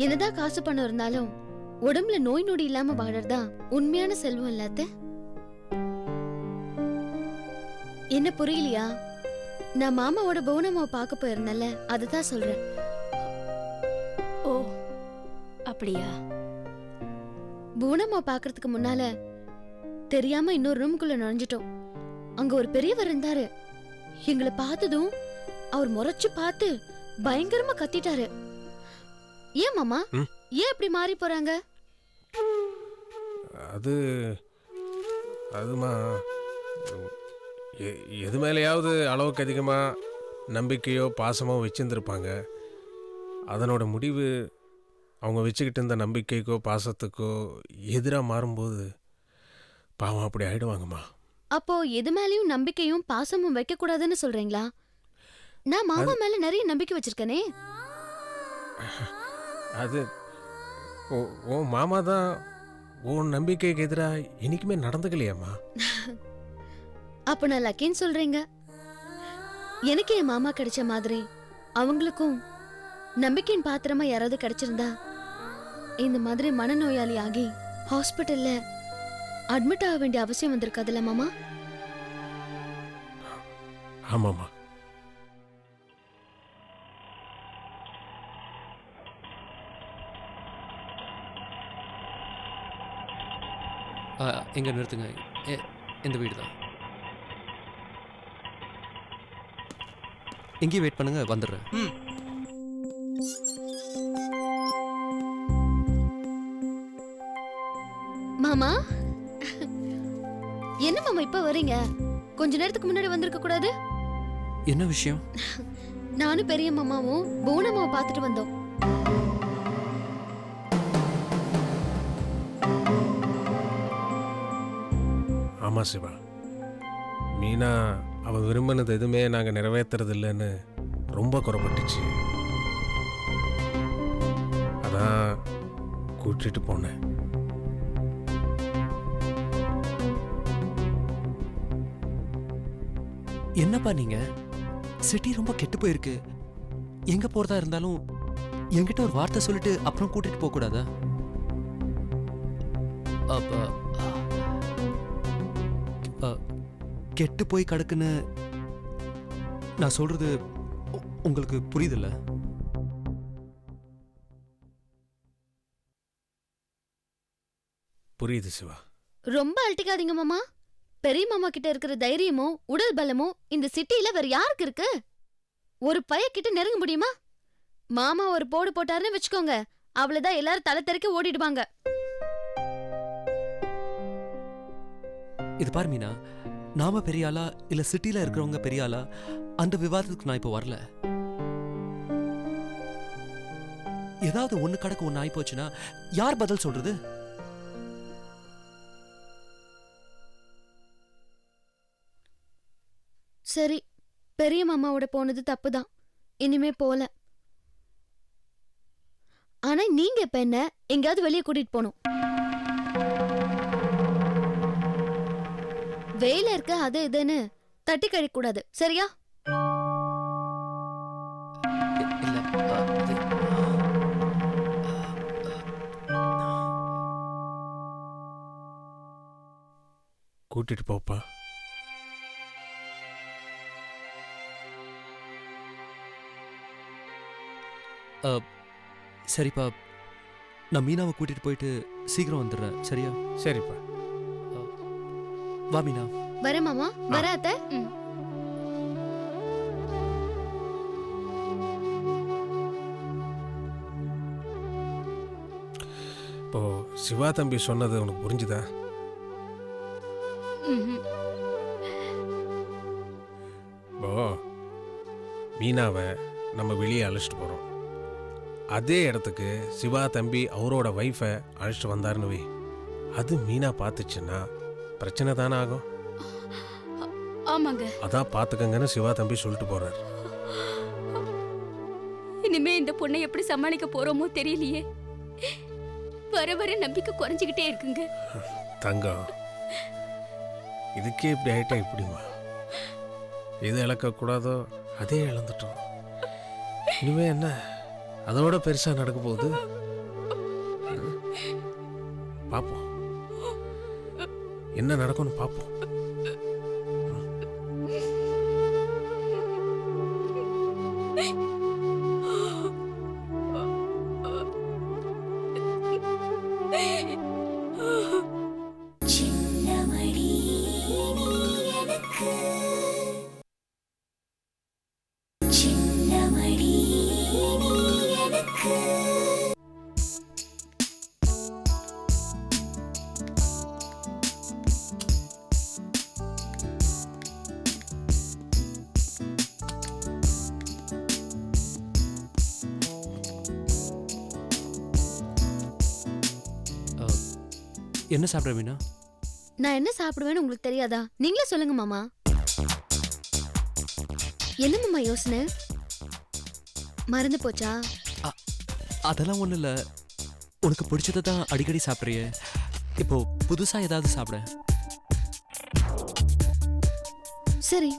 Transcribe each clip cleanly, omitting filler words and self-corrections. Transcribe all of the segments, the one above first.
என்னதான் காசு பணம் இருந்தாலும் உடம்புல நோய் நொடி இல்லாம வாழறதா உண்மையான செல்வம் இல்லாத. என்ன புரியலையா? நான் மாமாவோட புவனம்மாவை பார்க்க போயிருந்தேன்ல, அதுதான் சொல்றேன். ஓ அப்படியா? புவனம்மா பாக்குறதுக்கு முன்னால தெரியாம இன்னொரு ரூமுக்குள்ள நுழைஞ்சிட்டோம். அங்க ஒரு பெரியவர் இருந்தாரு. எங்களை பார்த்ததும் அவர் முறைச்சு பார்த்து பயங்கரமா கத்திட்டாரு. ஏன் மாமா, ஏன் இப்படி மாறி போறாங்க? அதுமா எது மேலேயாவது அளவுக்கு அதிகமாக நம்பிக்கையோ பாசமோ வச்சுருந்துருப்பாங்க. அதனோட முடிவு அவங்க வச்சுக்கிட்டு இருந்த நம்பிக்கைக்கோ பாசத்துக்கோ எதிராக மாறும்போது பாவம் அப்படி ஆயிடுவாங்கம்மா. அப்போ எது மேலேயும் நம்பிக்கையும் பாசமும் வைக்க கூடாதுன்னு சொல்றீங்களா? நான் மாமா மேல நிறைய நம்பிக்கை வச்சிருக்கேனே. அது ஓ மாமா தான் உன் நம்பிக்கைக்கு எதிராக என்னைக்குமே நடந்துக்கலையாம்மா. அப்ப நான் லக்கின்னு சொல்றீங்க. எனக்கு என் மாமா கிடைச்ச மாதிரி அவங்களுக்கும் நம்பிக்கையின் பாத்திரமா யாராவது கிடைச்சிருந்தா இந்த மாதிரி மனநோயாளி ஆகி ஹாஸ்பிட்டல்ல அட்மிட் ஆக வேண்டிய அவசியம் வந்திருக்காதுல்ல மாமா? ஆமாம்மா. எங்கே நிறுத்துங்க. இந்த வீடு தான். எங்கேயும் வெயிட் பண்ணுங்க, வந்துடுறேன். மாமா, என்ன மாமா இப்ப வரீங்க? கொஞ்ச நேரத்துக்கு முன்னாடி வந்திருக்க கூடாது? என்ன விஷயம்? நானும் பெரிய மாமாவும் புவனம்மாவை பார்த்துட்டு வந்தோம். ஆமா சிவா, மீனா அவ விரும்பினது எதுவுமே நாங்கள் நிறைவேற்றுறது இல்லைன்னு ரொம்ப குறைப்பட்டுச்சு. அதான் கூட்டிட்டு போனேன். என்னப்பா நீங்க? சிட்டி ரொம்ப கெட்டு போயிருக்கு. எங்க போறதா இருந்தாலும் என்கிட்ட ஒரு வார்த்தை சொல்லிட்டு அப்புறம் கூட்டிட்டு போக கூடாதா? கெட்டு போய் கிடக்குன்னு நான் சொல்றது உங்களுக்கு புரியுதுல்ல? புரியுது சிவா. ரொம்ப அழட்டிக்காதீங்க மாமா. பெரிய மாமா கிட்ட இருக்கிற தைரியமும் உடல் பலமும் இந்த சிட்டில வேற யாருக்கு இருக்கு? ஒரு பையக்கிட்ட நெருங்க முடியுமா? மாமா ஒரு போடு போட்டாருன்னு வச்சுக்கோங்க, அவ்வளவுதான், எல்லாரும் தலை தெறிக்க ஓடிடுவாங்க. இது பாரு மீனா, நாம பெரிய ஆளா இல்ல சிட்டில இருக்கிறவங்க பெரிய ஆளா, அந்த விவாதத்துக்கு நான் இப்போ வரல. ஏதாவது ஒண்ணு கடக்க ஒண்ணு ஆயி போச்சுன்னா யார் பதில் சொல்றது? சரி, பெரிய மாமாவோட போனது தப்புதான், இனிமே போல. ஆனா நீங்க இப்ப என்ன எங்கயாவது வெளியே கூட்டிட்டு போகணும். வெயில இருக்க அது இதுன்னு தட்டி கழிக்க கூடாது, சரியா? கூட்டிட்டு போப்பா. சரிப்பா, நான் மீனாவை கூட்டிட்டு போயிட்டு சீக்கிரம் வந்துடுறேன், சரியா? சரிப்பா. வா மீனா. வர மாமா, வர அத்தை. இப்போ சிவா தம்பி சொன்னது உனக்கு புரிஞ்சுதா? இப்போ மீனாவை நம்ம வெளியே அழைச்சிட்டு போகிறோம். அதே இடத்துக்கு சிவா தம்பி அவரோட ஒய்ஃபை அழைச்சிட்டு வந்தாருன்னு வை, அது மீனா பார்த்துச்சுன்னா பிரச்சனை தானே ஆகும். ஆமாங்க. அதான் பார்த்துக்கங்கன்னு சிவா தம்பி சொல்லிட்டு போறாரு. இனிமே இந்த பொண்ணை எப்படி சமாளிக்க போறோமோ தெரியலையே. வர வர நம்பிக்கை குறைஞ்சிக்கிட்டே இருக்குங்க. தங்கம், இதுக்கே இப்படி ஆயிட்டா இப்படிமா? எது இழக்கக்கூடாதோ அதே இழந்துட்டோம். இனிமே என்ன அதோட பெருசா நடக்க போகுது? பார்ப்போம், என்ன நடக்கும்னு பார்ப்போம். என்ன சாப்பிட்ற மீனா? நான் என்ன சாப்பிடுவேன்னு உங்களுக்கு தெரியாதா? நீங்களே சொல்லுங்க மாமா. என்ன மாமா யோசனை? மறந்து போச்சா? அதெல்லாம் ஒன்றும் இல்லை. உனக்கு பிடிச்சதை தான் அடிக்கடி சாப்பிட்றிய. இப்போ புதுசாக ஏதாவது சாப்பிட. சரி.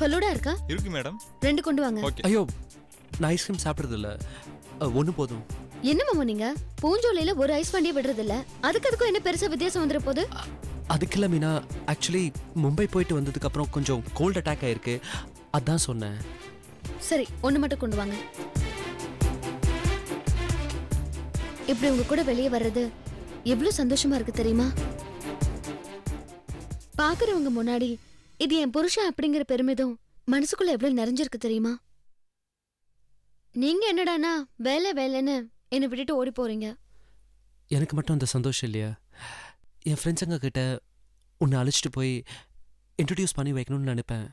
ஃபலூடா இருக்கா? இருக்கு மேடம். 2 கொண்டு வாங்க. ஓகே. ஐயோ, நான் ஐஸ்கிரீம் சாப்பிட்றது இல்லை. ஒன்று போதும். என்ன மாமா நீங்க பூஞ்சோலையில ஒரு ஐஸ் வண்டியை விடுறது இல்ல, அதுக்கும் என்ன பெருசா வித்தியாசம் வந்துட போகுது? அதுக்கு இல்லை மீனா, ஆக்சுவலி மும்பை போயிட்டு வந்ததுக்கு அப்புறம் கொஞ்சம் கோல்ட் அட்டாக் ஆயிருக்கு, அதான் சொன்னேன். சரி, ஒன்று மட்டும் கொண்டு வாங்க. இப்படி உங்க கூட வெளியே வர்றது எவ்வளவு சந்தோஷமா இருக்கு தெரியுமா? பாக்குறவங்க முன்னாடி இது என் புருஷன் அப்படிங்கிற பெருமிதம் மனசுக்குள்ள எவ்வளவு நிறைஞ்சிருக்கு தெரியுமா? நீங்க என்னடானா வேலை வேலைன்னு என்னை விட்டுட்டு ஓடி போறீங்க. எனக்கு மட்டும் அந்த சந்தோஷம் இல்லையா? என் ஃப்ரெண்ட்ஸுங்க கிட்ட உன்னை அழைச்சிட்டு போய் இன்ட்ரடியூஸ் பண்ணி வைக்கணும்னு நினைப்பேன்.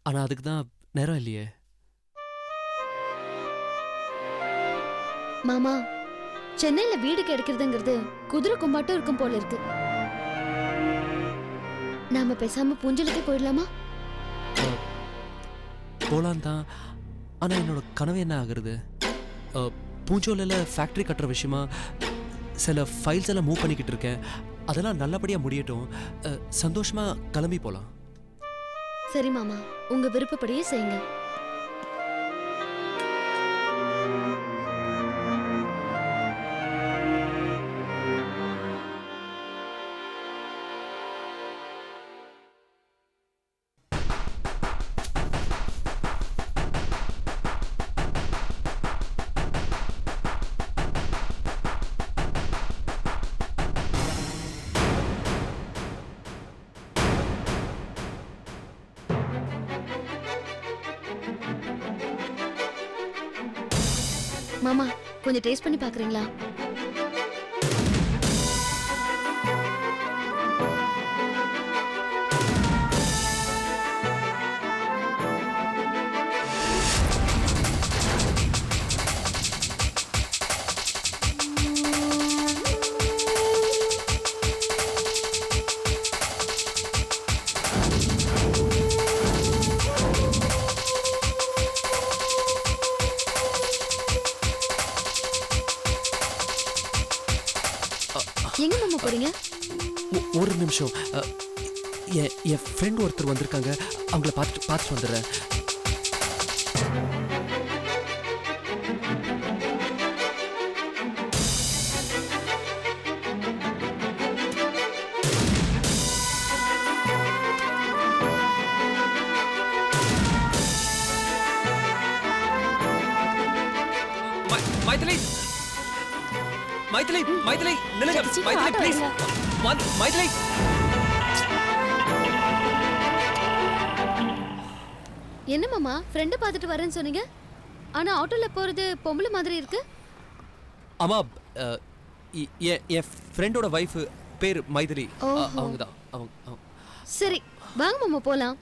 ஆனால் அதுக்கு தான் நேரம் இல்லையே. மாமா, சென்னையில வீடு கிடைக்கிறதுங்கிறது குதிரை கும்பாட்டம் இருக்கும் போல இருக்கு. நாம பேசாம பூஞ்சலுக்கு போயிடலாமா? போலாம் தான். ஆனால் என்னோட கனவு என்ன ஆகுறது? பூஞ்சோலில் ஃபேக்ட்ரி கட்டுற விஷயமா சில ஃபைல்ஸ் எல்லாம் மூவ் பண்ணிக்கிட்டு இருக்கேன். அதெல்லாம் நல்லபடியாக முடியட்டும், சந்தோஷமாக கிளம்பி போகலாம். சரி மாமா, உங்க விருப்பப்படியே செய்யுங்க. மாமா, கொஞ்சம் டேஸ்ட் பண்ணி பாக்குறீங்களா? எங்க மாமா போறீங்க? ஒரு நிமிஷம். என் ஃப்ரெண்ட் ஒருத்தர் வந்திருக்காங்க, அவங்கள பார்த்துட்டு வந்துடுறேன். மைதிலி, மைதிலி, மைதிலி, நில்லுங்க. மைதிலி, ப்ளீஸ். மைதிலி. என்ன மாமா, ஃப்ரெண்ட பார்த்துட்டு வரேன்னு சொன்னீங்க, ஆனா ஆட்டோல போறது பொம்பளை மாதிரி இருக்கு. ஆமா, என் ஃப்ரெண்டோட வைஃப் பேர் மைதிலி. ஓஹோ. அவங்க தான் அவங்க. சரி, வாங்க மாமா போலாம்.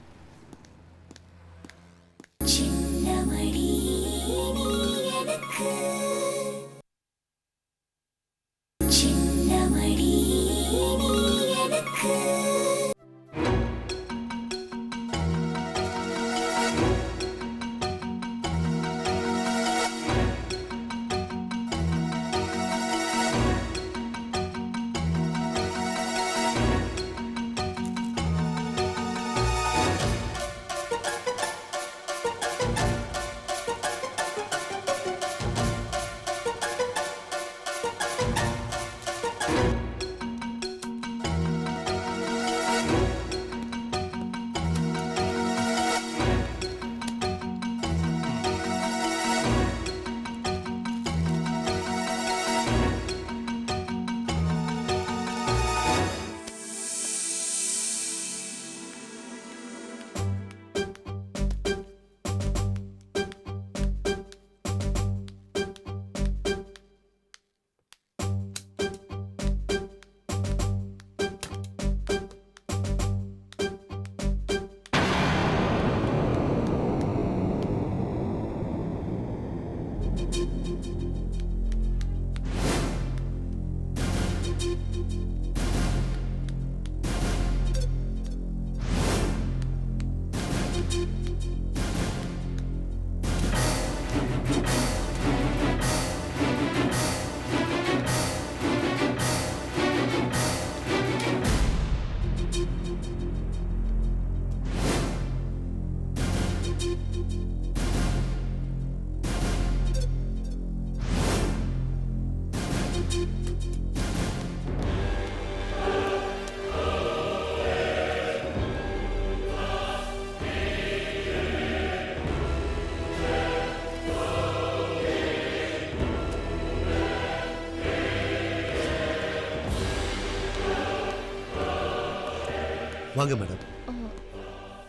வாங்க மேடம்.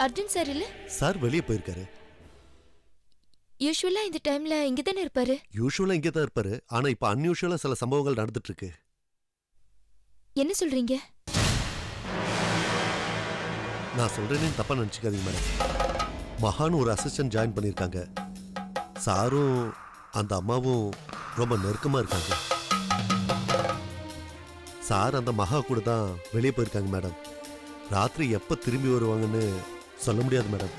அர்ஜுன் சார் இல்ல? சார் வெளியே போயிருக்காரு. யூசுவலா இந்த டைம்ல இங்க தானே இருப்பாரு? யூசுவலா இங்கே தான் இருப்பாரு. ஆனா இப்ப அன்யூஷுவலா சில சம்பவங்கள் நடந்துட்டு இருக்கு. என்ன சொல்றீங்க? நான் சொல்றேன்னு தப்பா நினைச்சுக்காதீங்க மேடம். மகான்னு ஒரு அசிஸ்டன்ட் ஜாயின் பண்ணியிருக்காங்க. சாரும் அந்த அம்மாவும் ரொம்ப நெருக்கமா இருக்காங்க. சார் அந்த மகா கூட தான் வெளியே போயிருக்காங்க மேடம். ராத்திரி எப்ப திரும்பி வருவாங்கன்னு சொல்ல முடியாது மேடம்.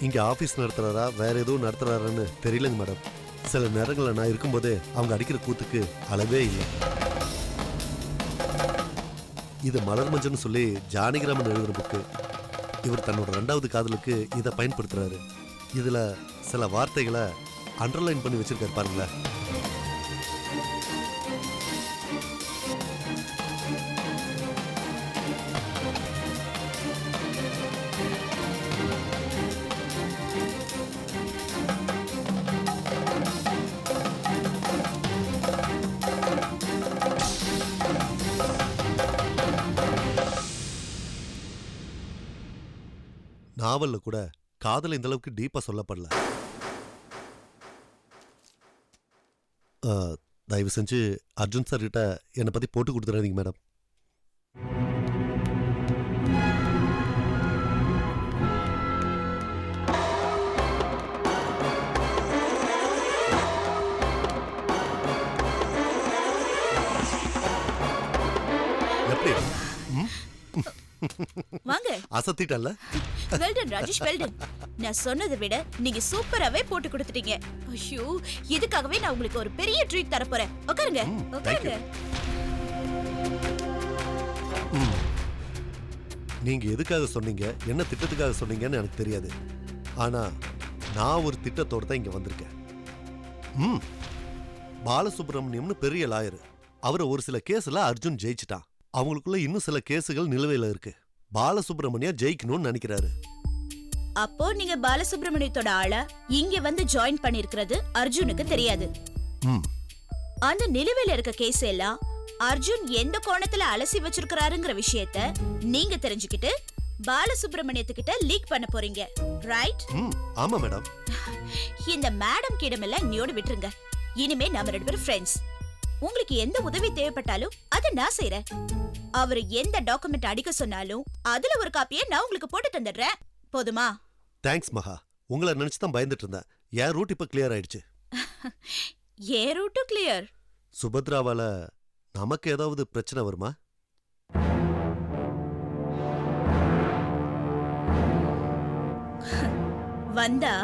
இங்க ஆபீஸ் நடத்துறாரா வேற எதுவும் நடத்துறாரான்னு தெரியலங்க மேடம். சில நேரங்களில் நான் இருக்கும்போதே அவங்க அடிக்கிற கூத்துக்கு அளவே இல்லை. இது மலர் மஞ்சள்னு சொல்லி ஜானகிராமன் எழுதுற புக்கு. இவர் தன்னோட 2வது காதலுக்கு இதை பயன்படுத்துறாரு. இதுல சில வார்த்தைகளை அண்டர்லைன் பண்ணி வச்சிருக்காரு பாருங்களேன். நாவல்ல கூட காதல் இந்த அளவுக்கு டீப்பா சொல்லப்படல. தயவு செஞ்சு அர்ஜுன் சார் கிட்ட என்னை பத்தி போட்டு கொடுத்துறாதீங்க மேடம். எப்படி வாங்க. அசத்திட்டல்ல? Well done Rajesh, well done. நான் சொன்னதை விட நீங்க சூப்பராவே போட்டு கொடுத்துட்டீங்க. ஐயோ, இதுக்காகவே நான் உங்களுக்கு ஒரு பெரிய ட்ரீட் தர போறேன். உட்காருங்க, உட்காருங்க. நீங்க எதுக்காக சொன்னீங்க, என்ன திட்டத்துக்காக சொன்னீங்கன்னு எனக்கு தெரியாது. ஆனா நான் ஒரு திட்டத்தோட தான் இங்க வந்திருக்கேன். பாலசுப்ரமணியம்னு பெரிய லாயர். அவரை ஒரு சில கேஸ்ல அர்ஜுன் ஜெயிச்சிட்டான். அவங்களுக்குள்ள இன்னும் சில கேஸுகள் நிலுவையில இருக்கு. பாலசுப்ரமணியா ஜெயிக்கணும்னு நினைக்கிறாரு. அப்போ நீங்க பாலசுப்ரமணியத்தோட ஆளா இங்க வந்து ஜாயின் பண்ணிருக்கிறது அர்ஜுனுக்கு தெரியாது. அந்த நிலுவையில இருக்க கேஸ் எல்லாம் அர்ஜுன் எந்த கோணத்துல அலசி வச்சிருக்காருங்கிற விஷயத்த நீங்க தெரிஞ்சுக்கிட்டு பாலசுப்ரமணியத்துக்கிட்ட லீக் பண்ண போறீங்க, ரைட்? ஆமா மேடம். இந்த மேடம் கிடமெல்லாம் இன்னையோட விட்டுருங்க. இனிமே நாம 2 பேரும் ஃப்ரெண்ட்ஸ். உங்களுக்கு எந்த உதவி தேவைப்பட்டாலும் அதை நான் செய்யறேன். அவர் எந்த டாக்குமெண்ட் அடிக்க சொன்னாலும் அதுல ஒரு காப்பியை நான் உங்களுக்கு போட்டு தந்துடுறேன். போதுமா? தேங்க்ஸ் மகா. உங்களை நினைச்சு தான் பயந்துட்டு இருந்தேன். என் ரூட் இப்ப கிளியர் ஆயிடுச்சு. ஏ ரூட்டு கிளியர். சுபத்ராவால நமக்கு ஏதாவது பிரச்சனை வருமா? வந்தா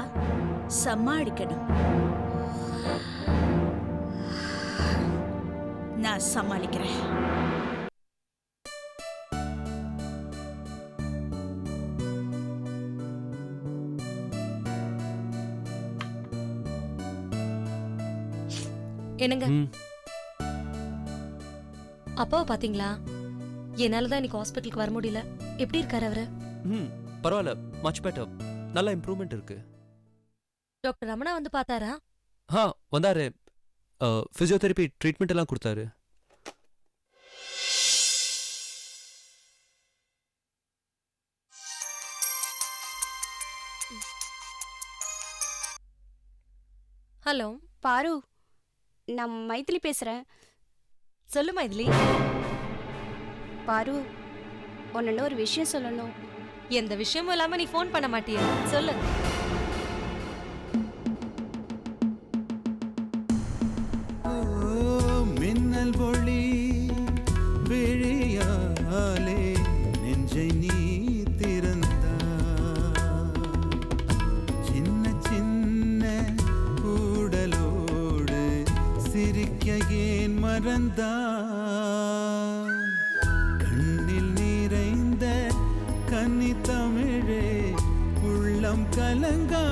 சமாளிக்கணும். நான் சமாளிக்கிறேன். என்னங்க அப்பாவை பாத்தீங்களா? என்னாலதான் இன்னைக்கு ஹாஸ்பிட்டலுக்கு வர முடியல. எப்படி இருக்காரு அவரு? பரவாயில்ல, மச் பெட்டர். நல்ல இம்ப்ரூவ்மெண்ட் இருக்கு. டாக்டர் ரமணா வந்து பார்த்தாரா? வந்தாரு. பிசியோதெரபி ட்ரீட்மெண்ட் எல்லாம் கொடுத்தாரு. ஹலோ பாரு, நான் மைதிலி பேசுறேன். சொல்லு மைதிலி. பாரு, உன்ன ஒரு விஷயம் சொல்லணும். எந்த விஷயமும் இல்லாம நீ ஃபோன் பண்ண மாட்டியா? சொல்லு. மின்னல் ஒளி விழியாலே நெஞ்சை நீ திறந்தா, சின்ன சின்ன கூடலோடு சிரிக்க ஏன் மறந்தா, கண்ணில் நிறைந்த கன்னி தமிழே உள்ளம் கலங்கா